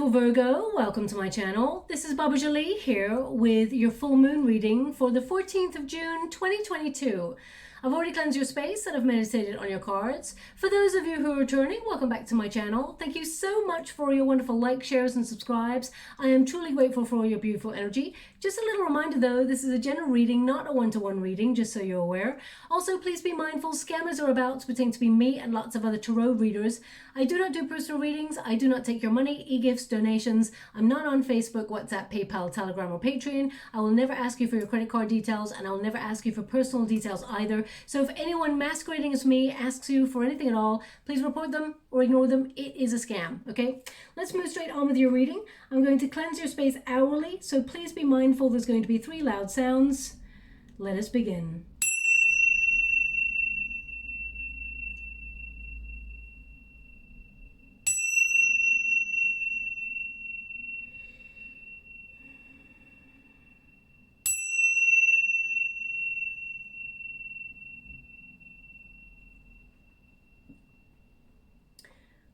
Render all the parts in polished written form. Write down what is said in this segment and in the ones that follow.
beautiful Virgo, welcome to my channel. This is Baba Jolie here with your full moon reading for the 14th of June 2022. I've already cleansed your space and I've meditated on your cards. For those of you who are returning, welcome back to my channel. Thank you so much for your wonderful likes, shares and subscribes. I am truly grateful for all your beautiful energy. Just a little reminder though, this is a general reading, not a one-to-one reading, just so you're aware. Also, please be mindful, scammers are about to pretend to be me and lots of other tarot readers. I do not do personal readings. I do not take your money, e-gifts, donations. I'm not on Facebook, WhatsApp, PayPal, Telegram or Patreon. I will never ask you for your credit card details and I'll never ask you for personal details either. So if anyone masquerading as me asks you for anything at all, please report them or ignore them. It is a scam, okay? Let's move straight on with your reading. I'm going to cleanse your space hourly, so please be mindful there's going to be 3 loud sounds. Let us begin.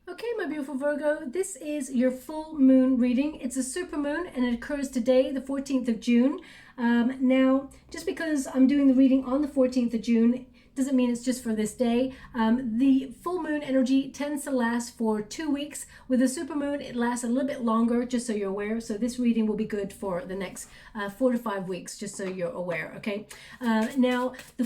Okay, my beautiful Virgo, this is your full moon reading. It's a super moon and it occurs today, the 14th of June. Now, just because I'm doing the reading on the 14th of June, doesn't mean it's just for this day. The full moon energy tends to last for 2 weeks. With a super moon, it lasts a little bit longer, just so you're aware. So this reading will be good for the next 4 to 5 weeks, just so you're aware, okay? Now, the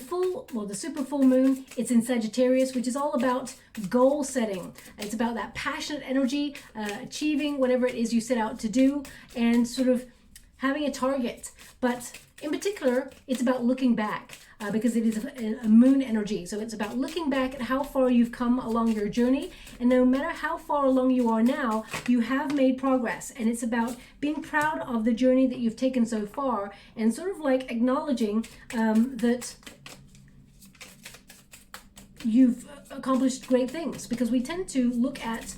super full moon, it's in Sagittarius, which is all about goal setting. It's about that passionate energy, achieving whatever it is you set out to do, and sort of having a target. But in particular, it's about looking back. Because it is a moon energy. So it's about looking back at how far you've come along your journey. And no matter how far along you are now, you have made progress. And it's about being proud of the journey that you've taken so far and sort of like acknowledging that you've accomplished great things. Because we tend to look at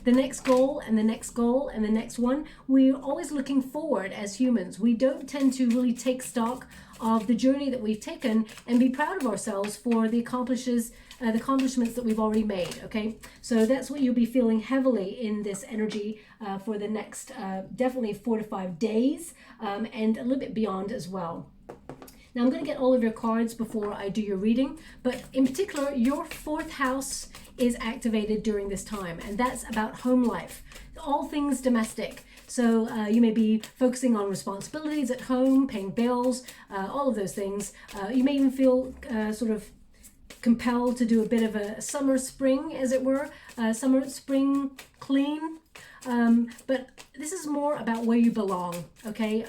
the next goal and the next goal and the next one. We're always looking forward as humans. We don't tend to really take stock of the journey that we've taken and be proud of ourselves for the accomplishments that we've already made, okay? So that's what you'll be feeling heavily in this energy for the next definitely 4 to 5 days and a little bit beyond as well. Now I'm going to get all of your cards before I do your reading, but in particular, your 4th house is activated during this time, and that's about home life, all things domestic. So you may be focusing on responsibilities at home, paying bills, all of those things. You may even feel sort of compelled to do a bit of a summer spring, as it were, summer spring clean. But this is more about where you belong, okay?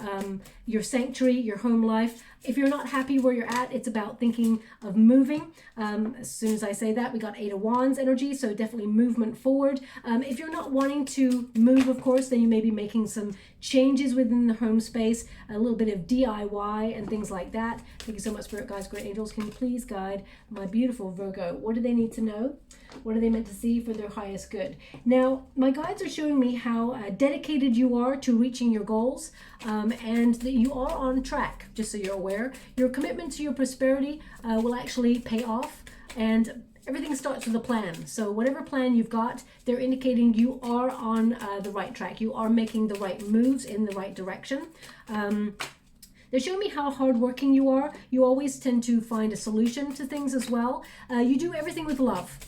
Your sanctuary, your home life. If you're not happy where you're at, it's about thinking of moving. As soon as I say that, we got 8 of Wands energy, so definitely movement forward. If you're not wanting to move, of course, then you may be making some changes within the home space, a little bit of DIY and things like that. Thank you so much, Spirit Guides, Great Angels. Can you please guide my beautiful Virgo? What do they need to know? What are they meant to see for their highest good? Now, my guides are showing me how dedicated you are to reaching your goals and that you are on track, just so you're aware. Your commitment to your prosperity will actually pay off, and everything starts with a plan. So whatever plan you've got, they're indicating you are on the right track. You are making the right moves in the right direction. They're showing me how hardworking you are. You always tend to find a solution to things as well. You do everything with love.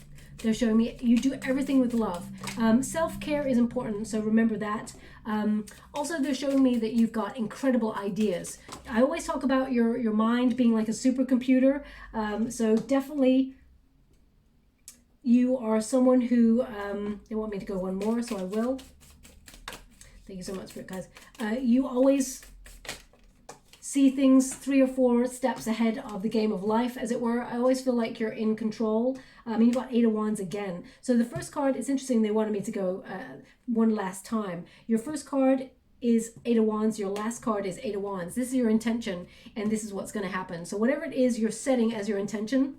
They're showing me you do everything with love. Self-care is important, so remember that. Also, they're showing me that you've got incredible ideas. I always talk about your mind being like a supercomputer. So definitely you are someone who, they want me to go one more, so I will. Thank you so much, Spirit Guys. You always see things 3 or 4 steps ahead of the game of life, as it were. I always feel like you're in control. You've got 8 of Wands again. So the first card, it's interesting, they wanted me to go one last time. Your first card is 8 of Wands, your last card is 8 of Wands. This is your intention, and this is what's going to happen. So whatever it is you're setting as your intention,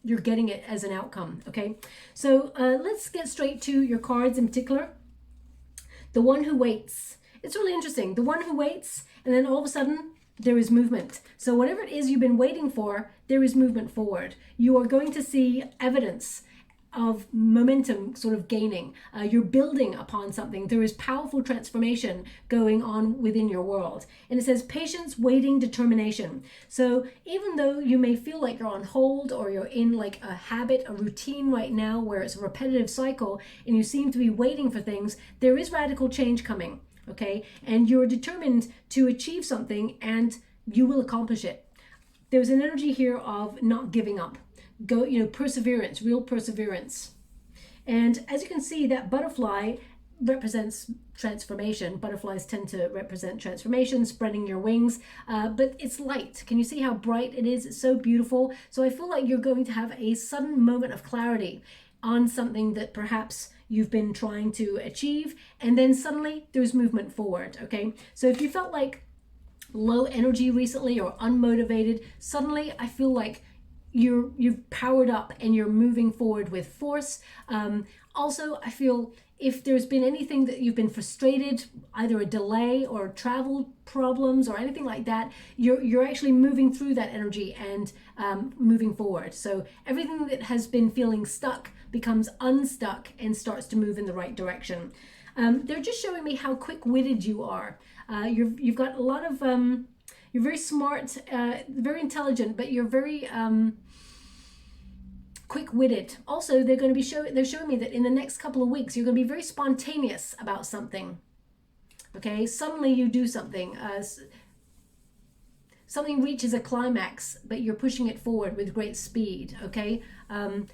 you're getting it as an outcome, okay? So let's get straight to your cards in particular. The one who waits. It's really interesting. The one who waits, and then all of a sudden, there is movement. So whatever it is you've been waiting for, there is movement forward. You are going to see evidence of momentum sort of gaining. You're building upon something. There is powerful transformation going on within your world. And it says patience, waiting, determination. So even though you may feel like you're on hold or you're in like a habit, a routine right now where it's a repetitive cycle and you seem to be waiting for things, there is radical change coming, okay? And you're determined to achieve something and you will accomplish it. There's an energy here of not giving up. Go, perseverance, real perseverance. And as you can see, that butterfly represents transformation. Butterflies tend to represent transformation, spreading your wings, but it's light. Can you see how bright it is? It's so beautiful. So I feel like you're going to have a sudden moment of clarity on something that perhaps you've been trying to achieve, and then suddenly there's movement forward, okay? So if you felt like low energy recently or unmotivated, suddenly I feel like you've powered up and you're moving forward with force. Also, I feel if there's been anything that you've been frustrated, either a delay or travel problems or anything like that, you're actually moving through that energy and moving forward. So everything that has been feeling stuck becomes unstuck and starts to move in the right direction. They're just showing me how quick-witted you are. You've got a lot of, you're very smart, very intelligent, but you're very quick-witted. Also, they're showing me that in the next couple of weeks, you're going to be very spontaneous about something. Okay, suddenly you do something. Something reaches a climax, but you're pushing it forward with great speed, okay?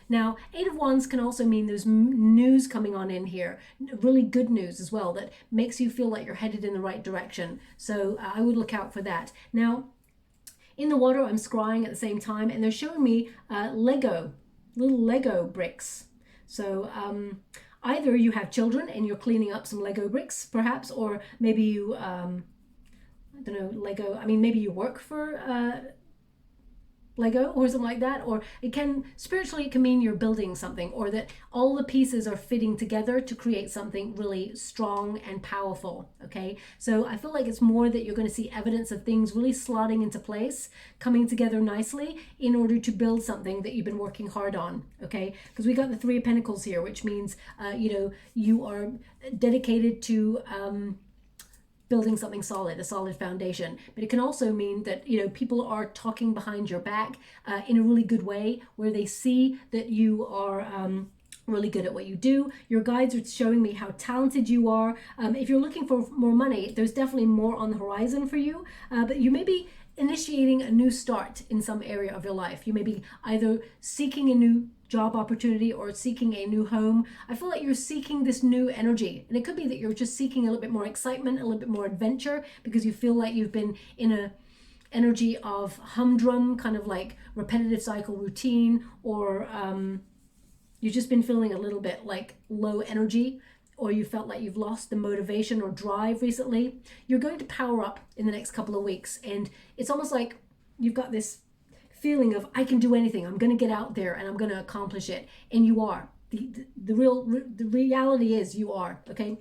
Now, Eight of Wands can also mean there's news coming on in here, really good news as well, that makes you feel like you're headed in the right direction. So I would look out for that. Now, in the water, I'm scrying at the same time, and they're showing me little Lego bricks. So either you have children and you're cleaning up some Lego bricks, perhaps, or maybe you... I don't know, Lego, I mean, maybe you work for Lego or something like that, or spiritually it can mean you're building something, or that all the pieces are fitting together to create something really strong and powerful, okay? So I feel like it's more that you're going to see evidence of things really slotting into place, coming together nicely in order to build something that you've been working hard on, okay? Because we got the Three of Pentacles here, which means, you are dedicated to... building something solid, a solid foundation. But it can also mean that, people are talking behind your back in a really good way, where they see that you are really good at what you do. Your guides are showing me how talented you are. If you're looking for more money, there's definitely more on the horizon for you, but you may be initiating a new start in some area of your life. You may be either seeking a new job opportunity or seeking a new home. I feel like you're seeking this new energy, and it could be that you're just seeking a little bit more excitement, a little bit more adventure, because you feel like you've been in a energy of humdrum, kind of like repetitive cycle routine, or you've just been feeling a little bit like low energy, or you felt like you've lost the motivation or drive recently. You're going to power up in the next couple of weeks, and it's almost like you've got this feeling of, I can do anything, I'm going to get out there and I'm going to accomplish it. And you are. The reality is you are, okay?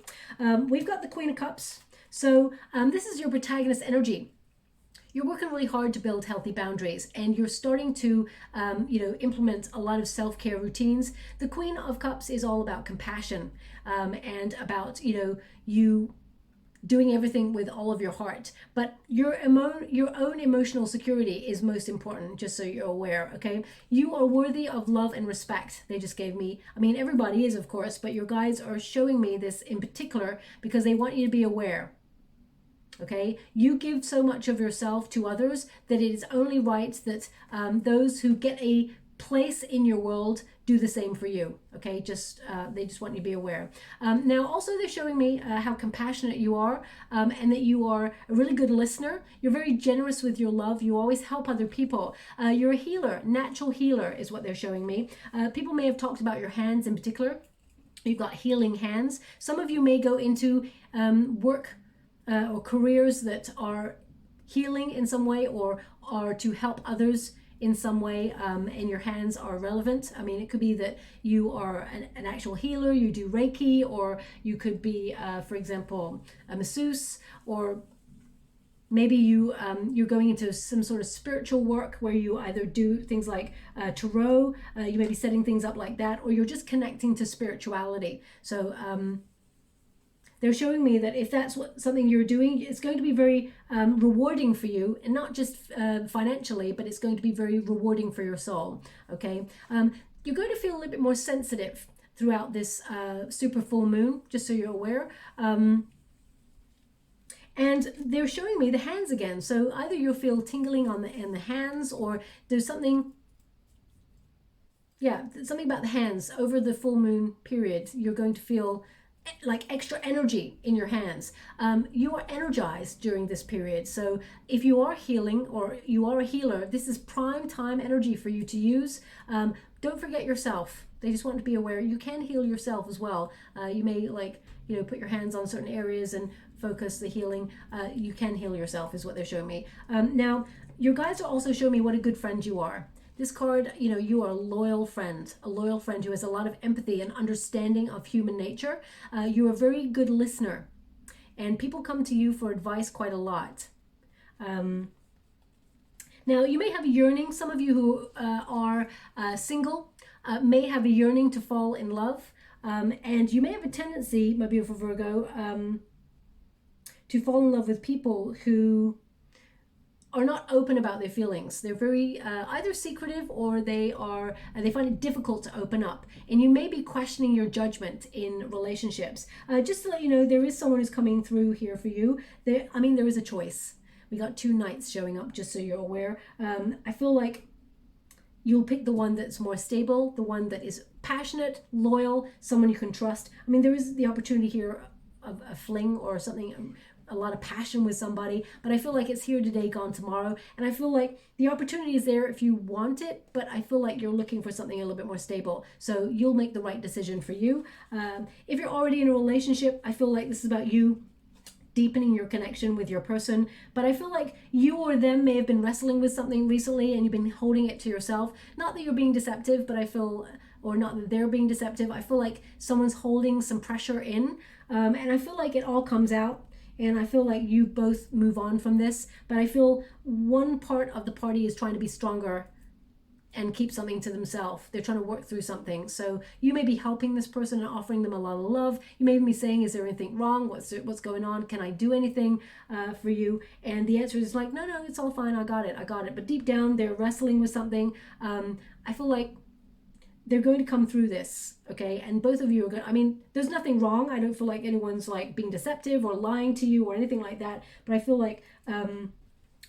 We've got the Queen of Cups. So this is your protagonist energy. You're working really hard to build healthy boundaries, and you're starting to, implement a lot of self-care routines. The Queen of Cups is all about compassion and about, you doing everything with all of your heart, but your own emotional security is most important, just so you're aware, okay? You are worthy of love and respect. They just gave me, everybody is, of course, but your guides are showing me this in particular because they want you to be aware, okay? You give so much of yourself to others that it is only right that those who get a place in your world do the same for you, okay? They just want you to be aware. Now, also they're showing me how compassionate you are, and that you are a really good listener. You're very generous with your love. You always help other people. You're a healer, natural healer is what they're showing me. People may have talked about your hands in particular. You've got healing hands. Some of you may go into work or careers that are healing in some way, or are to help others in some way, and your hands are relevant. It could be that you are an actual healer, you do Reiki, or you could be, for example, a masseuse, or maybe you're going into some sort of spiritual work where you either do things like tarot, you may be setting things up like that, or you're just connecting to spirituality. So they're showing me that if that's something you're doing, it's going to be very rewarding for you, and not just financially, but it's going to be very rewarding for your soul. Okay, you're going to feel a little bit more sensitive throughout this super full moon, just so you're aware. And they're showing me the hands again. So either you'll feel tingling in the hands, or there's something, yeah, something about the hands over the full moon period. You're going to feel like extra energy in your hands. You are energized during this period. So if you are healing or you are a healer, this is prime time energy for you to use. Don't forget yourself. They just want to be aware you can heal yourself as well. You may put your hands on certain areas and focus the healing. You can heal yourself is what they're showing me. Now, your guides are also showing me what a good friend you are. This card, you are a loyal friend who has a lot of empathy and understanding of human nature. You're a very good listener, and people come to you for advice quite a lot. Now, you may have a yearning. Some of you who are single may have a yearning to fall in love, and you may have a tendency, my beautiful Virgo, to fall in love with people who are not open about their feelings. They're very either secretive, or they find it difficult to open up. And you may be questioning your judgment in relationships. Just to let you know, there is someone who's coming through here for you. There is a choice. We got 2 knights showing up, just so you're aware. I feel like you'll pick the one that's more stable, the one that is passionate, loyal, someone you can trust. There is the opportunity here of a fling or something, a lot of passion with somebody, but I feel like it's here today, gone tomorrow. And I feel like the opportunity is there if you want it, but I feel like you're looking for something a little bit more stable. So you'll make the right decision for you. If you're already in a relationship, I feel like this is about you deepening your connection with your person. But I feel like you or them may have been wrestling with something recently and you've been holding it to yourself. Not that you're being deceptive, but or not that they're being deceptive. I feel like someone's holding some pressure in, and I feel like it all comes out. And I feel like you both move on from this, but I feel one part of the party is trying to be stronger and keep something to themselves. They're trying to work through something. So you may be helping this person and offering them a lot of love. You may be saying, is there anything wrong? What's going on? Can I do anything for you? And the answer is like, no, it's all fine. I got it. But deep down, they're wrestling with something. I feel like they're going to come through this, okay? And both of you are good. There's nothing wrong. I don't feel like anyone's like being deceptive or lying to you or anything like that. But I feel like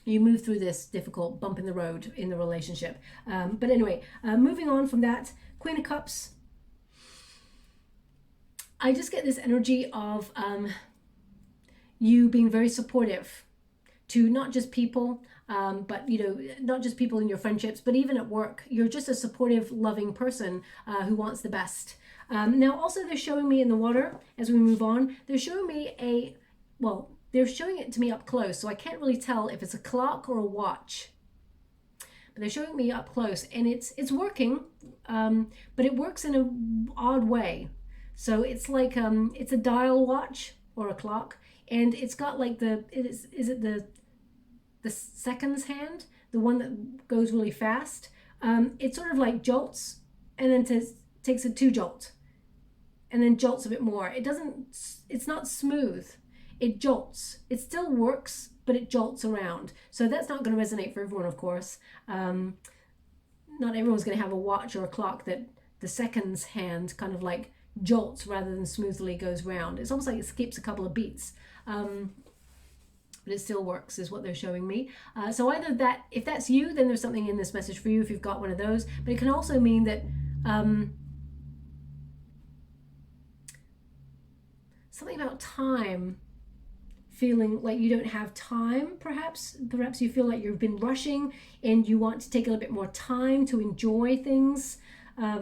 you move through this difficult bump in the road in the relationship. But anyway, moving on from that, Queen of Cups. I just get this energy of you being very supportive to not just people, but not just people in your friendships, but even at work. You're just a supportive, loving person who wants the best. Now, also they're showing me in the water as we move on. They're showing me they're showing it to me up close, so I can't really tell if it's a clock or a watch. But they're showing me up close, and it's working, but it works in an odd way. So it's like it's a dial watch or a clock, and it's got like the seconds hand, the one that goes really fast. It sort of like jolts and then takes a 2 jolt and then jolts a bit more. It's not smooth. It jolts. It still works, but it jolts around. So that's not going to resonate for everyone, of course. Not everyone's going to have a watch or a clock that the seconds hand kind of like jolts rather than smoothly goes round. It's almost like it skips a couple of beats. But it still works is what they're showing me. So either that, if that's you, then there's something in this message for you if you've got one of those. But it can also mean that something about time, feeling like you don't have time, perhaps you feel like you've been rushing and you want to take a little bit more time to enjoy things. Yeah,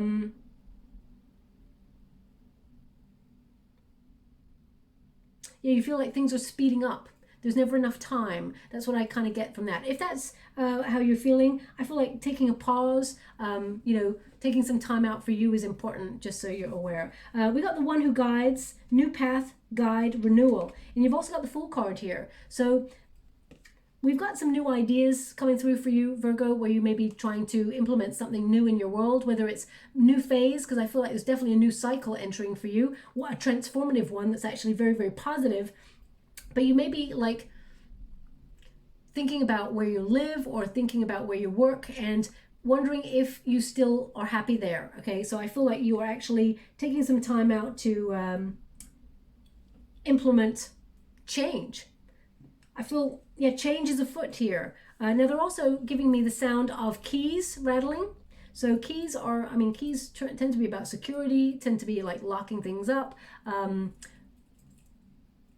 you feel like things are speeding up. There's never enough time. That's what I kind of get from that. If that's how you're feeling, I feel like taking a pause, taking some time out for you is important, just so you're aware. We got the one who guides, new path, guide, renewal. And you've also got the Fool card here. So we've got some new ideas coming through for you, Virgo, where you may be trying to implement something new in your world, whether it's new phase, because I feel like there's definitely a new cycle entering for you, a transformative one that's actually very, very positive. But you may be like thinking about where you live or thinking about where you work and wondering if you still are happy there. Okay, so I feel like you are actually taking some time out to implement change. I feel, yeah, change is afoot here. Now they're also giving me the sound of keys rattling. So keys are, I mean, keys tend to be about security, tend to be like locking things up.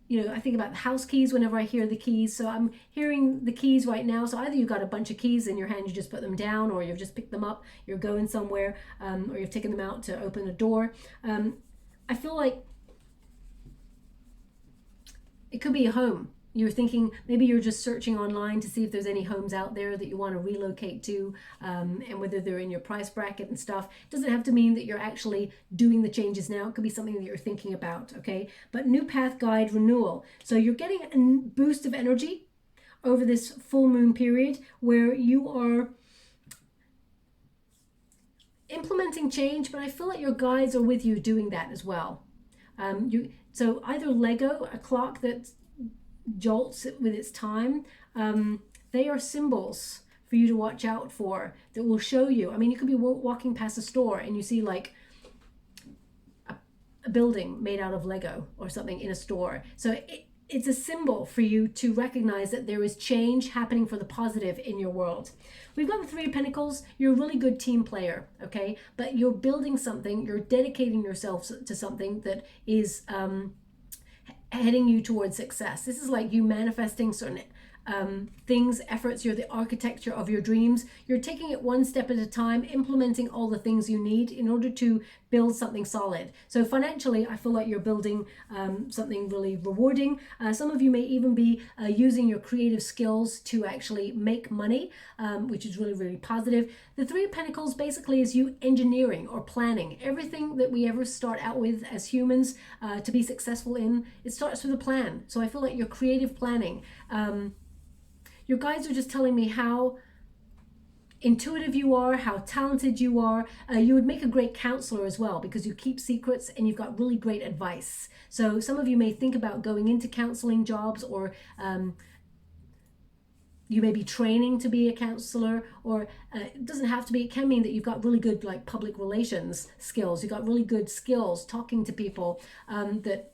You know, I think about the house keys whenever I hear the keys. So I'm hearing the keys right now. So either you've got a bunch of keys in your hand, you just put them down, or you've just picked them up, you're going somewhere, or you've taken them out to open a door. I feel like it could be a home. You're thinking, maybe you're just searching online to see if there's any homes out there that you want to relocate to, and whether they're in your price bracket and stuff. It doesn't have to mean that you're actually doing the changes now. It could be something that you're thinking about, okay? But new path guide renewal. So you're getting a boost of energy over this full moon period where you are implementing change, but I feel like your guides are with you doing that as well. So either Lego, a clock that jolts with its time, they are symbols for you to watch out for that will show you. I mean, you could be walking past a store and you see like a building made out of Lego or something in a store. So it's a symbol for you to recognize that there is change happening for the positive in your world. We've got the Three of Pentacles. You're a really good team player, okay? But you're building something, you're dedicating yourself to something that is heading you towards success. This is like you manifesting certain things, efforts. You're the architecture of your dreams. You're taking it one step at a time, implementing all the things you need in order to build something solid. So financially, I feel like you're building something really rewarding. Some of you may even be using your creative skills to actually make money, which is really, really positive. The Three of Pentacles basically is you engineering or planning. Everything that we ever start out with as humans to be successful in, it starts with a plan. So I feel like your creative planning. Your guides are just telling me how intuitive you are, how talented you are. You would make a great counselor as well because you keep secrets and you've got really great advice. So some of you may think about going into counseling jobs, or you may be training to be a counselor, or it doesn't have to be. It can mean that you've got really good like public relations skills. You've got really good skills talking to people that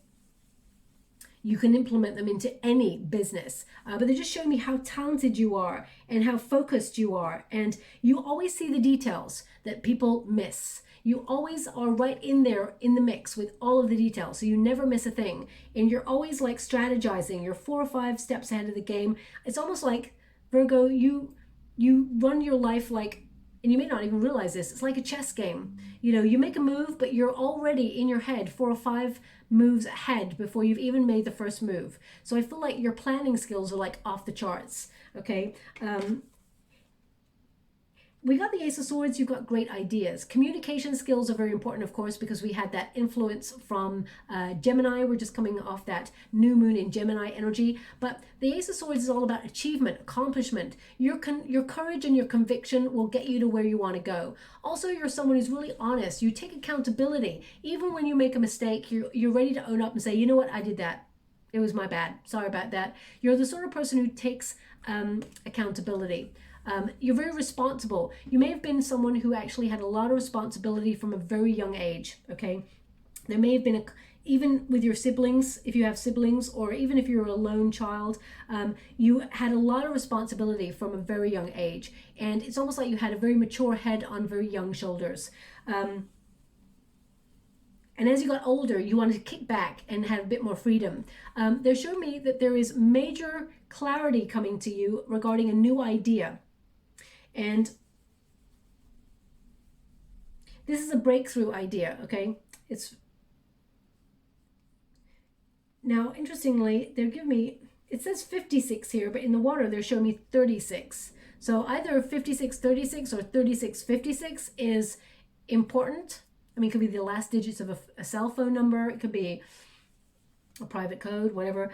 you can implement them into any business. But they're just showing me how talented you are and how focused you are. And you always see the details that people miss. You always are right in there in the mix with all of the details. So you never miss a thing. And you're always like strategizing. You're 4 or 5 steps ahead of the game. It's almost like, Virgo, you run your life like, and you may not even realize this, it's like a chess game. You know, you make a move, but you're already in your head 4 or 5 moves ahead before you've even made the first move. So I feel like your planning skills are like off the charts, okay? We got the Ace of Swords, you've got great ideas. Communication skills are very important, of course, because we had that influence from Gemini. We're just coming off that new moon in Gemini energy. But the Ace of Swords is all about achievement, accomplishment. Your courage and your conviction will get you to where you want to go. Also, you're someone who's really honest. You take accountability. Even when you make a mistake, you're ready to own up and say, you know what, I did that. It was my bad. Sorry about that. You're the sort of person who takes accountability. You're very responsible. You may have been someone who actually had a lot of responsibility from a very young age, okay? There may have been, even with your siblings, if you have siblings, or even if you're a lone child, you had a lot of responsibility from a very young age. And it's almost like you had a very mature head on very young shoulders. And as you got older, you wanted to kick back and have a bit more freedom. They're showing me that there is major clarity coming to you regarding a new idea. And this is a breakthrough idea, okay? It's now, interestingly, they're giving me, it says 56 here, but in the water, they're showing me 36. So either 5636 or 3656 is important. I mean, it could be the last digits of a cell phone number. It could be a private code, whatever.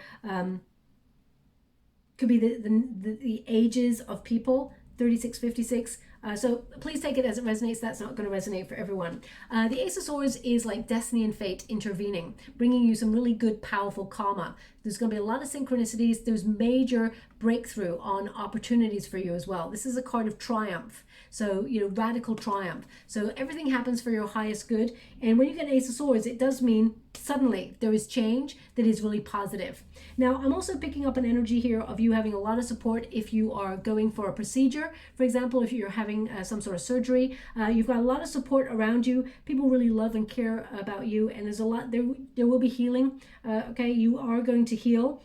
Could be the ages of people, 36, 56. So please take it as it resonates. That's not going to resonate for everyone. The Ace of Swords is like destiny and fate intervening, bringing you some really good, powerful karma. There's going to be a lot of synchronicities. There's major breakthrough on opportunities for you as well. This is a card of triumph. So, you know, radical triumph. So everything happens for your highest good. And when you get an Ace of Swords, it does mean suddenly there is change that is really positive. Now, I'm also picking up an energy here of you having a lot of support if you are going for a procedure. For example, if you're having some sort of surgery, you've got a lot of support around you. People really love and care about you, and there's a lot, there will be healing. Okay, you are going to heal,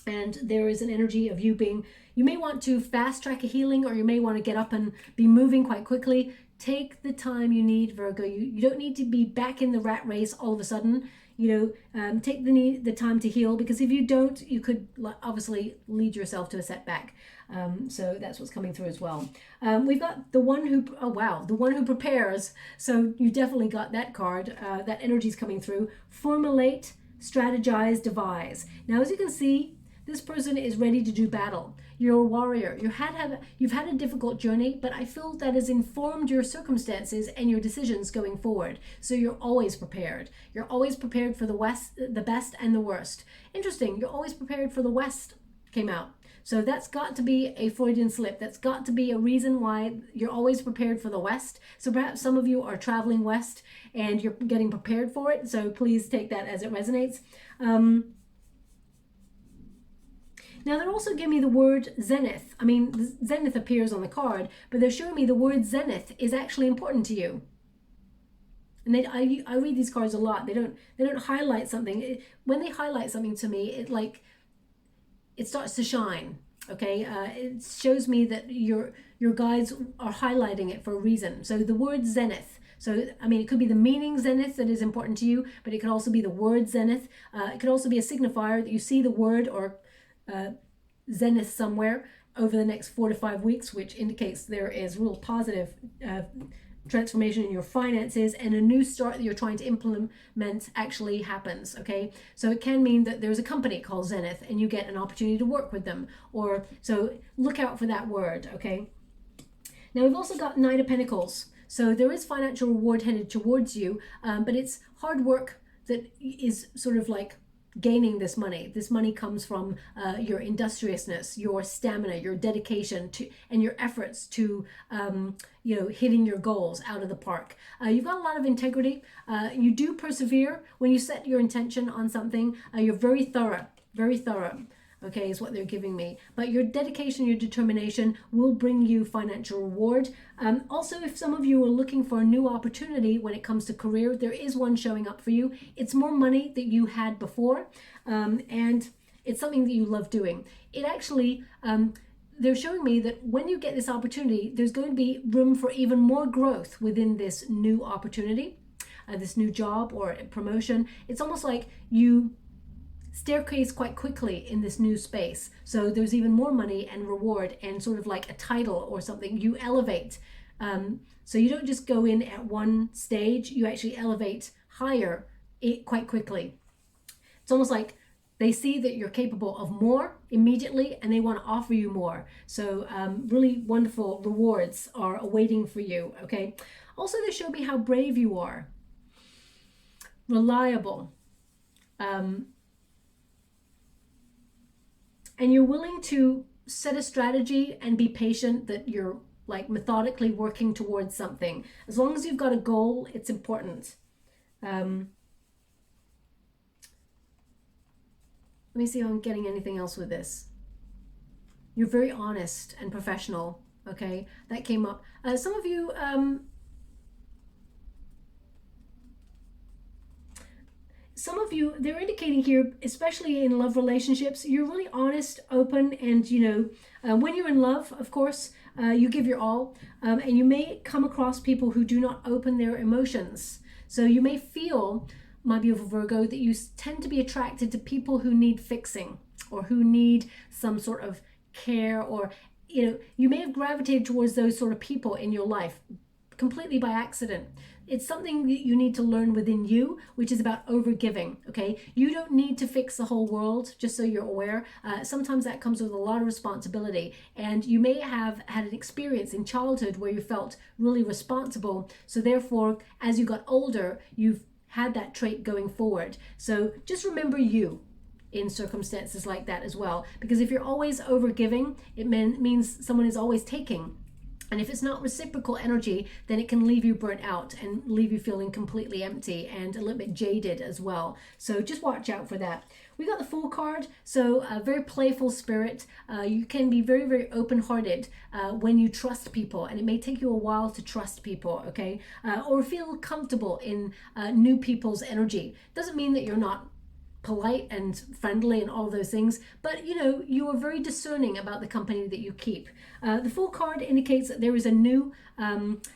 and there is an energy of you being, you may want to fast track a healing, or you may want to get up and be moving quite quickly. Take the time you need, Virgo. You don't need to be back in the rat race all of a sudden. You know, take the time to heal, because if you don't, you could obviously lead yourself to a setback. So that's what's coming through as well. We've got the one who, oh wow, the one who prepares. So you definitely got that card. That energy is coming through. Formulate, strategize, devise. Now, as you can see, this person is ready to do battle. You're a warrior. You've had a difficult journey, but I feel that has informed your circumstances and your decisions going forward. So you're always prepared. You're always prepared for the best and the worst. Interesting. You're always prepared for the West came out. So that's got to be a Freudian slip. That's got to be a reason why you're always prepared for the West. So perhaps some of you are traveling west and you're getting prepared for it. So please take that as it resonates. Now, they're also giving me the word zenith. I mean, zenith appears on the card, but they're showing me the word zenith is actually important to you. And I read these cards a lot. They don't highlight something. When they highlight something to me, it starts to shine. Okay, it shows me that your guides are highlighting it for a reason. So the word zenith. So, I mean, it could be the meaning zenith that is important to you, but it could also be the word zenith. It could also be a signifier that you see the word or zenith somewhere over the next 4 to 5 weeks, which indicates there is real positive transformation in your finances, and a new start that you're trying to implement actually happens. Okay, so it can mean that there's a company called Zenith and you get an opportunity to work with them, or so look out for that word. Okay, now we've also got Knight of Pentacles. So there is financial reward headed towards you, but it's hard work that is sort of like gaining this money. This money comes from your industriousness, your stamina, your dedication to, and your efforts to, you know, hitting your goals out of the park. You've got a lot of integrity. You do persevere when you set your intention on something. You're very thorough, okay, is what they're giving me. But your dedication, your determination will bring you financial reward. Also, if some of you are looking for a new opportunity when it comes to career, there is one showing up for you. It's more money that you had before, and it's something that you love doing. It actually, they're showing me that when you get this opportunity, there's going to be room for even more growth within this new opportunity, this new job or promotion. It's almost like you staircase quite quickly in this new space. So there's even more money and reward and sort of like a title or something. You elevate. So you don't just go in at one stage, you actually elevate higher quite quickly. It's almost like they see that you're capable of more immediately and they want to offer you more. So really wonderful rewards are awaiting for you. Okay. Also, they show me how brave you are, reliable, and you're willing to set a strategy and be patient, that you're like methodically working towards something. As long as you've got a goal, it's important. Let me see if I'm getting anything else with this. You're very honest and professional. Okay, that came up. Some of you, they're indicating here, especially in love relationships, you're really honest, open, and you know, when you're in love, of course, you give your all, and you may come across people who do not open their emotions. So you may feel, my beautiful Virgo, that you tend to be attracted to people who need fixing or who need some sort of care, or you know, you may have gravitated towards those sort of people in your life completely by accident. It's something that you need to learn within you, which is about overgiving, okay? You don't need to fix the whole world, just so you're aware. Sometimes that comes with a lot of responsibility, and you may have had an experience in childhood where you felt really responsible, so therefore, as you got older, you've had that trait going forward. So just remember you in circumstances like that as well, because if you're always overgiving, it means someone is always taking. And if it's not reciprocal energy, then it can leave you burnt out and leave you feeling completely empty and a little bit jaded as well. So just watch out for that. We got the Fool card, so a very playful spirit. You can be very, very open-hearted when you trust people, and it may take you a while to trust people, okay? Or feel comfortable in new people's energy. Doesn't mean that you're not polite and friendly and all of those things, but you know, you are very discerning about the company that you keep. The Fool card indicates that there is a new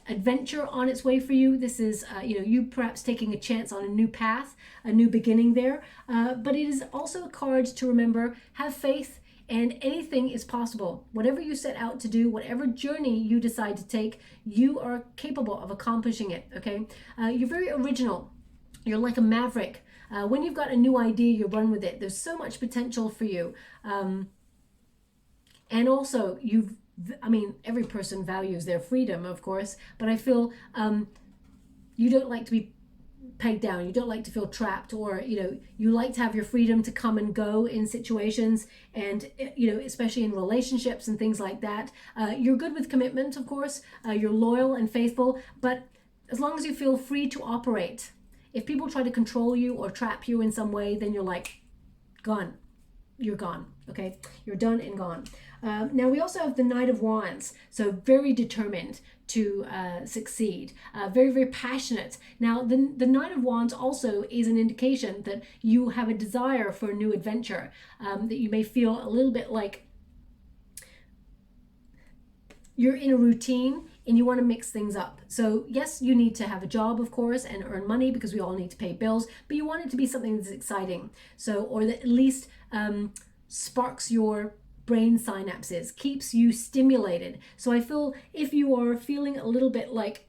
adventure on its way for you. This is you know, you perhaps taking a chance on a new path, a new beginning there, but it is also a card to remember: have faith, and anything is possible. Whatever you set out to do, whatever journey you decide to take, you are capable of accomplishing it, okay? You're very original. You're like a maverick. When you've got a new idea, you run with it. There's so much potential for you. And also, I mean, every person values their freedom, of course, but I feel you don't like to be pegged down. You don't like to feel trapped, or, you know, you like to have your freedom to come and go in situations, and, you know, especially in relationships and things like that. You're good with commitment, of course. You're loyal and faithful, but as long as you feel free to operate. If people try to control you or trap you in some way, then you're like, gone. You're gone, okay? You're done and gone. Now, we also have the Knight of Wands, so very determined to succeed, very, very passionate. Now, the Knight of Wands also is an indication that you have a desire for a new adventure, that you may feel a little bit like you're in a routine and you want to mix things up. So yes, you need to have a job, of course, and earn money, because we all need to pay bills, but you want it to be something that's exciting. So, or that at least sparks your brain synapses, keeps you stimulated. So I feel if you are feeling a little bit like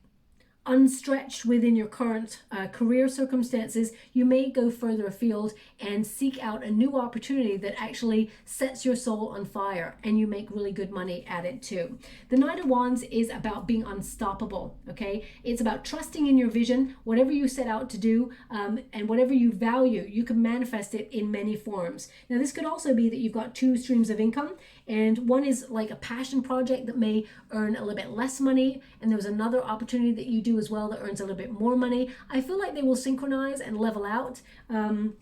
unstretched within your current career circumstances, you may go further afield and seek out a new opportunity that actually sets your soul on fire, and you make really good money at it too. The Knight of Wands is about being unstoppable, okay? It's about trusting in your vision. Whatever you set out to do, and whatever you value, you can manifest it in many forms. Now, this could also be that you've got two streams of income, and one is like a passion project that may earn a little bit less money, and there's another opportunity that you do as well that earns a little bit more money. I feel like they will synchronize and level out, and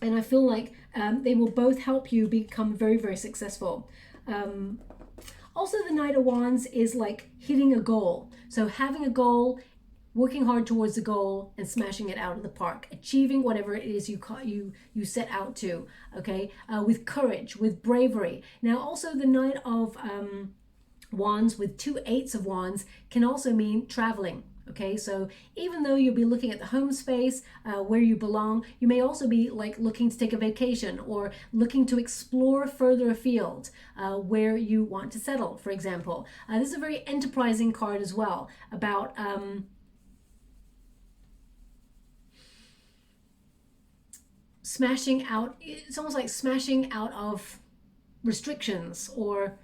I feel like they will both help you become very, very successful. Also, the Knight of Wands is like hitting a goal. So having a goal, working hard towards the goal, and smashing it out of the park, achieving whatever it is you set out to, okay, with courage, with bravery. Now, also the Knight of Wands with two Eights of Wands can also mean traveling. Okay, so even though you'll be looking at the home space where you belong, you may also be like looking to take a vacation or looking to explore further afield where you want to settle, for example. This is a very enterprising card as well, about smashing out. It's almost like smashing out of restrictions, or,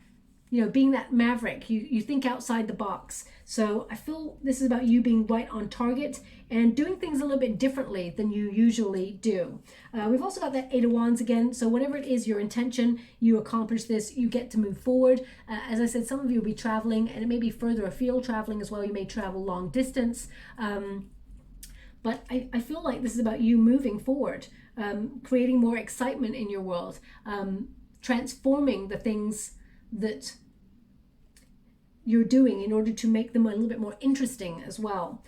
you know, being that maverick. You think outside the box. So I feel this is about you being right on target and doing things a little bit differently than you usually do. We've also got that Eight of Wands again. So whatever it is your intention, you accomplish this, you get to move forward. As I said, some of you will be traveling, and it may be further afield traveling as well. You may travel long distance. But I feel like this is about you moving forward, creating more excitement in your world, transforming the things that you're doing in order to make them a little bit more interesting as well.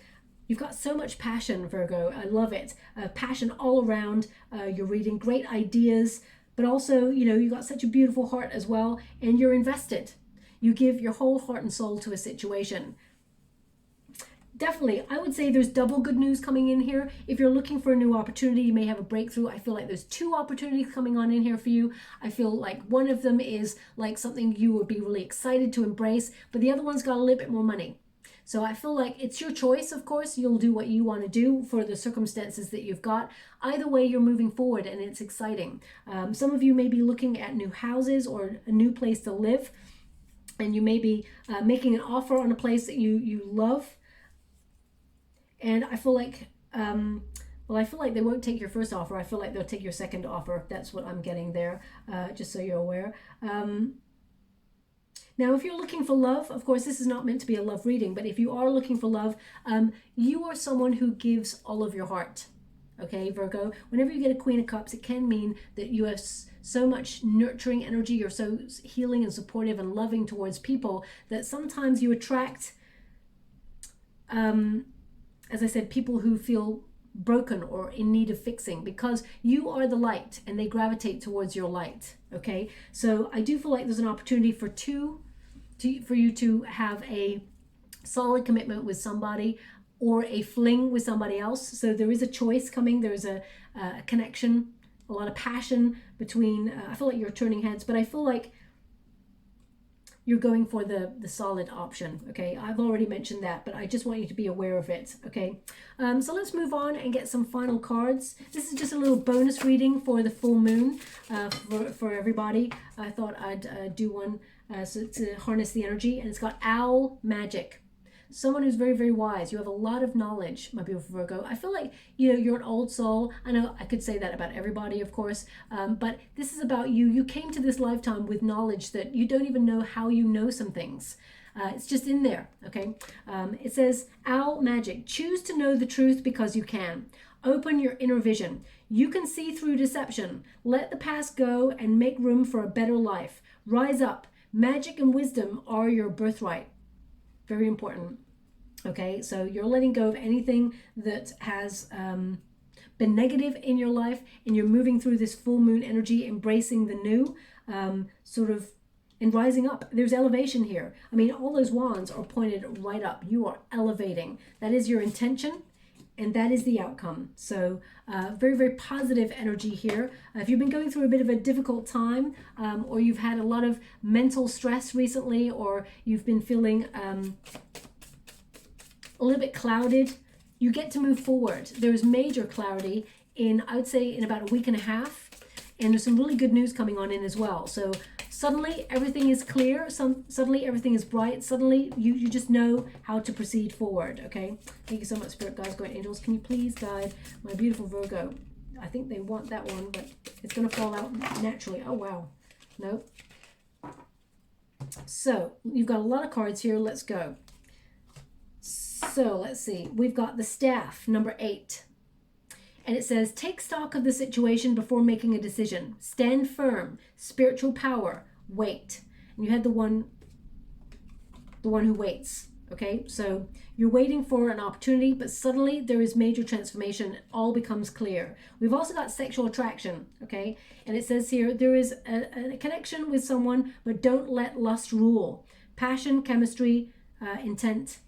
You've got so much passion, Virgo. I love it. Passion all around. You're reading great ideas, but also, you know, you've got such a beautiful heart as well, and you're invested. You give your whole heart and soul to a situation. Definitely, I would say there's double good news coming in here. If you're looking for a new opportunity, you may have a breakthrough. I feel like there's two opportunities coming on in here for you. I feel like one of them is like something you would be really excited to embrace, but the other one's got a little bit more money. So I feel like it's your choice, of course. You'll do what you want to do for the circumstances that you've got. Either way, you're moving forward and it's exciting. Some of you may be looking at new houses or a new place to live, and you may be making an offer on a place that you love. And I feel like, well, I feel like they won't take your first offer. I feel like they'll take your second offer. That's what I'm getting there, just so you're aware. Now, if you're looking for love, of course, this is not meant to be a love reading, but if you are looking for love, you are someone who gives all of your heart. Okay, Virgo, whenever you get a Queen of Cups, it can mean that you have so much nurturing energy, you're so healing and supportive and loving towards people that sometimes you attract, as I said, people who feel broken or in need of fixing, because you are the light and they gravitate towards your light. Okay, so I do feel like there's an opportunity for you to have a solid commitment with somebody or a fling with somebody else. So there is a choice coming. There's a connection, a lot of passion between, I feel like you're turning heads, but I feel like you're going for the solid option. Okay, I've already mentioned that, but I just want you to be aware of it. Okay, so let's move on and get some final cards. This is just a little bonus reading for the full moon for everybody. I thought I'd do one so to harness the energy, and it's got Owl Magic. Someone who's very, very wise. You have a lot of knowledge, my beautiful Virgo. I feel like, you know, you're an old soul. I know I could say that about everybody, of course, but this is about you. You came to this lifetime with knowledge that you don't even know how you know some things. It's just in there, okay? It says, Owl Magic. Choose to know the truth because you can. Open your inner vision. You can see through deception. Let the past go and make room for a better life. Rise up. Magic and wisdom are your birthright. Very important. Okay, so you're letting go of anything that has been negative in your life, and you're moving through this full moon energy, embracing the new, sort of, and rising up. There's elevation here. I mean, all those wands are pointed right up. You are elevating. That is your intention, and that is the outcome. So very, very positive energy here. If you've been going through a bit of a difficult time, or you've had a lot of mental stress recently, or you've been feeling a little bit clouded, you get to move forward. There's major clarity in, I would say, in about a week and a half. And there's some really good news coming on in as well. So suddenly everything is clear. Suddenly everything is bright. Suddenly you just know how to proceed forward. Okay. Thank you so much, Spirit Guides, Guardian Angels. Can you please guide my beautiful Virgo? I think they want that one, but it's going to fall out naturally. Oh, wow. No. So you've got a lot of cards here. Let's go. So let's see. We've got the Staff, number 8. And it says, take stock of the situation before making a decision. Stand firm. Spiritual power. Wait. And you had the one who waits. Okay, so you're waiting for an opportunity, but suddenly there is major transformation. It all becomes clear. We've also got sexual attraction. Okay, and it says here, there is a connection with someone, but don't let lust rule. Passion, chemistry, intent.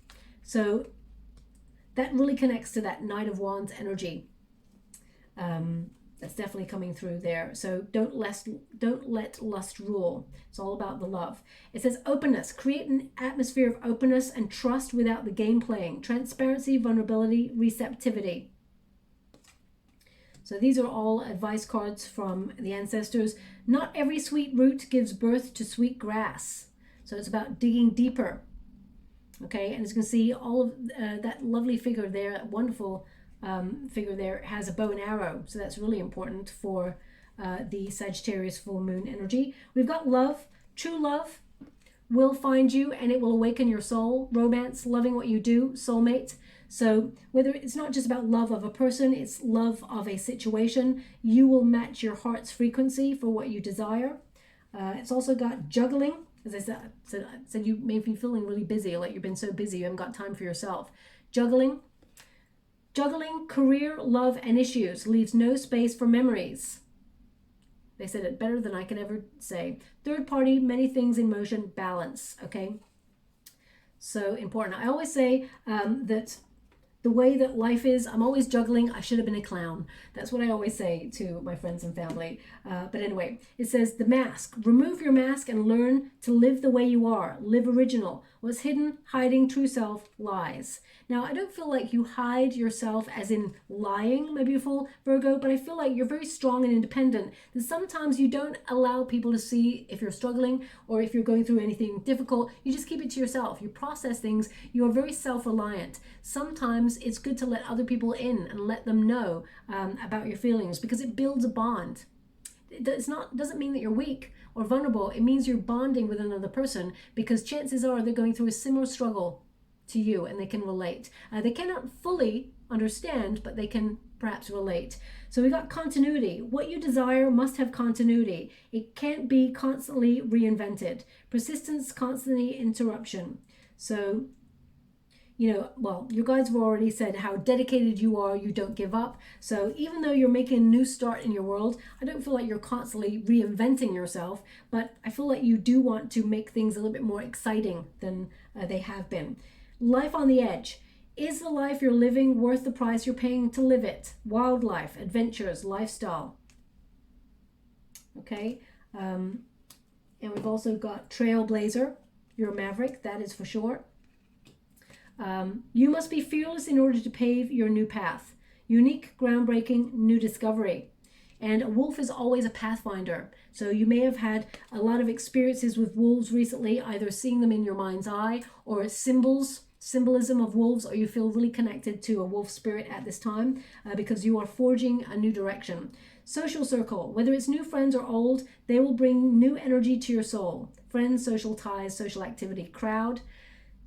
So that really connects to that Knight of Wands energy. That's definitely coming through there. So don't let lust rule. It's all about the love. It says openness. Create an atmosphere of openness and trust without the game playing. Transparency, vulnerability, receptivity. So these are all advice cards from the ancestors. Not every sweet root gives birth to sweet grass. So it's about digging deeper. Okay, and as you can see, all of that lovely figure there, that wonderful figure there, has a bow and arrow. So that's really important for the Sagittarius full moon energy. We've got love. True love will find you and it will awaken your soul. Romance, loving what you do, soulmate. So whether it's not just about love of a person, it's love of a situation. You will match your heart's frequency for what you desire. It's also got juggling. As I said, you may be feeling really busy, like you've been so busy you haven't got time for yourself. Juggling, career, love, and issues leaves no space for memories. They said it better than I can ever say. Third party, many things in motion, balance. Okay, so important. I always say that the way that life is, I'm always juggling. I should have been a clown. That's what I always say to my friends and family. But anyway, it says the mask. Remove your mask and learn to live the way you are. Live original. What's hidden, hiding, true self, lies. Now, I don't feel like you hide yourself as in lying, my beautiful Virgo, but I feel like you're very strong and independent. That sometimes you don't allow people to see if you're struggling or if you're going through anything difficult. You just keep it to yourself. You process things. You are very self-reliant. Sometimes it's good to let other people in and let them know about your feelings, because it builds a bond. Doesn't mean that you're weak or vulnerable. It means you're bonding with another person, because chances are they're going through a similar struggle to you and they can relate. They cannot fully understand, but they can perhaps relate. So we got continuity. What you desire must have continuity. It can't be constantly reinvented. Persistence, constantly interruption. So, you know, well, you guys have already said how dedicated you are. You don't give up. So even though you're making a new start in your world, I don't feel like you're constantly reinventing yourself, but I feel like you do want to make things a little bit more exciting than they have been. Life on the edge. Is the life you're living worth the price you're paying to live it? Wildlife, adventures, lifestyle. Okay. And we've also got trailblazer. You're a maverick, that is for sure. You must be fearless in order to pave your new path. Unique, groundbreaking, new discovery. And a wolf is always a pathfinder. So you may have had a lot of experiences with wolves recently, either seeing them in your mind's eye or symbolism of wolves, or you feel really connected to a wolf spirit at this time because you are forging a new direction. Social circle, whether it's new friends or old, they will bring new energy to your soul. Friends, social ties, social activity. Crowd.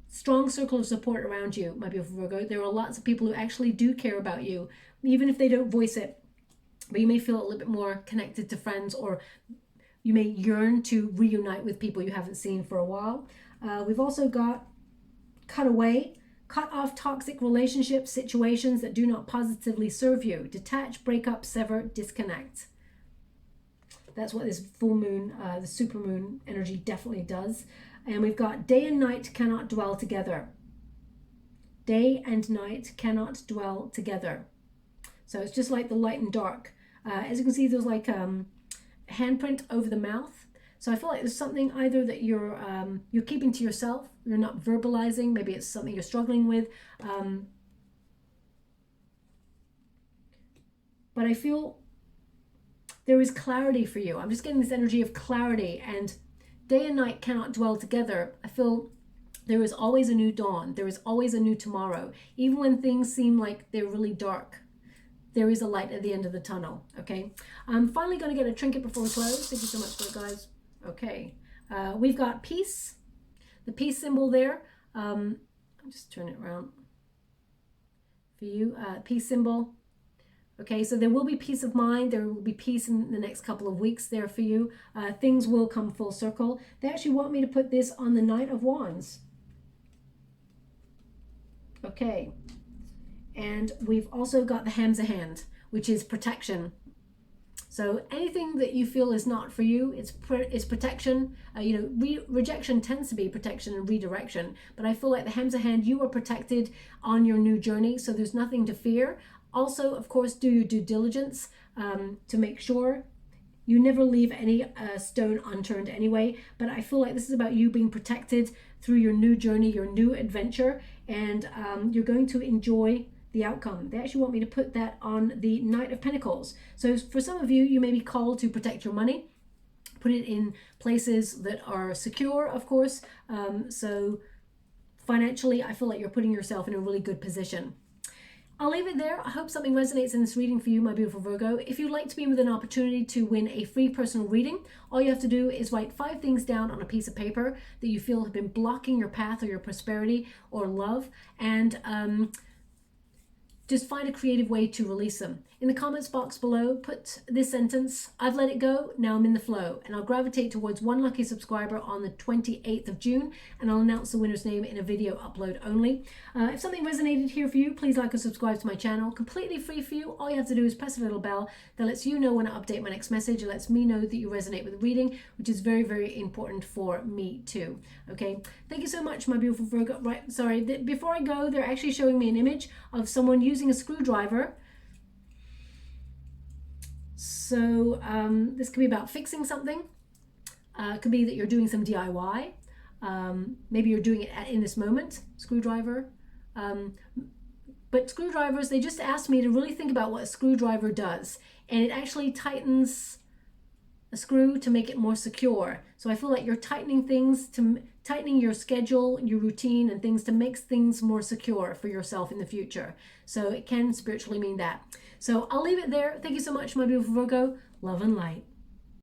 Strong circle of support around you, my beautiful Virgo. There are lots of people who actually do care about you, even if they don't voice it. But you may feel a little bit more connected to friends, or you may yearn to reunite with people you haven't seen for a while. We've also got cut away, cut off toxic relationships, situations that do not positively serve you. Detach, break up, sever, disconnect. That's what this full moon, the supermoon energy definitely does. And we've got day and night cannot dwell together. Day and night cannot dwell together. So it's just like the light and dark. As you can see, there's like handprint over the mouth. So I feel like there's something either that you're keeping to yourself, you're not verbalizing, maybe it's something you're struggling with. But I feel there is clarity for you. I'm just getting this energy of clarity, and day and night cannot dwell together. I feel there is always a new dawn. There is always a new tomorrow. Even when things seem like they're really dark, there is a light at the end of the tunnel, okay? I'm finally going to get a trinket before we close. Thank you so much for it, guys. Okay. We've got peace, the peace symbol there. I'll just turn it around for you. Peace symbol. Okay, so there will be peace of mind. There will be peace in the next couple of weeks there for you. Things will come full circle. They actually want me to put this on the Knight of Wands. Okay. And we've also got the Hamza hand, which is protection. So anything that you feel is not for you, it's protection. Rejection tends to be protection and redirection. But I feel like the Hamza hand, you are protected on your new journey, so there's nothing to fear. Also, of course, do your due diligence to make sure you never leave any stone unturned anyway. But I feel like this is about you being protected through your new journey, your new adventure, and you're going to enjoy the outcome. They actually want me to put that on the Knight of Pentacles. So for some of you, you may be called to protect your money, put it in places that are secure, of course. So financially, I feel like you're putting yourself in a really good position. I'll leave it there. I hope something resonates in this reading for you, my beautiful Virgo. If you'd like to be with an opportunity to win a free personal reading, all you have to do is write 5 things down on a piece of paper that you feel have been blocking your path or your prosperity or love, and just find a creative way to release them. in the comments box below, put this sentence: I've let it go, now I'm in the flow. And I'll gravitate towards one lucky subscriber on the 28th of June, and I'll announce the winner's name in a video upload only. If something resonated here for you, please like and subscribe to my channel. Completely free for you. All you have to do is press a little bell that lets you know when I update my next message. It lets me know that you resonate with the reading, which is very, very important for me too. Okay, thank you so much, my beautiful Virgo. Right, sorry, before I go, they're actually showing me an image of someone using a screwdriver. So this could be about fixing something. It could be that you're doing some DIY. Maybe you're doing it in this moment, screwdriver. But screwdrivers, they just asked me to really think about what a screwdriver does. And it actually tightens a screw to make it more secure. So I feel like you're tightening things, tightening your schedule, your routine, and things to make things more secure for yourself in the future. So it can spiritually mean that. So I'll leave it there. Thank you so much, my beautiful Virgo. Love and light.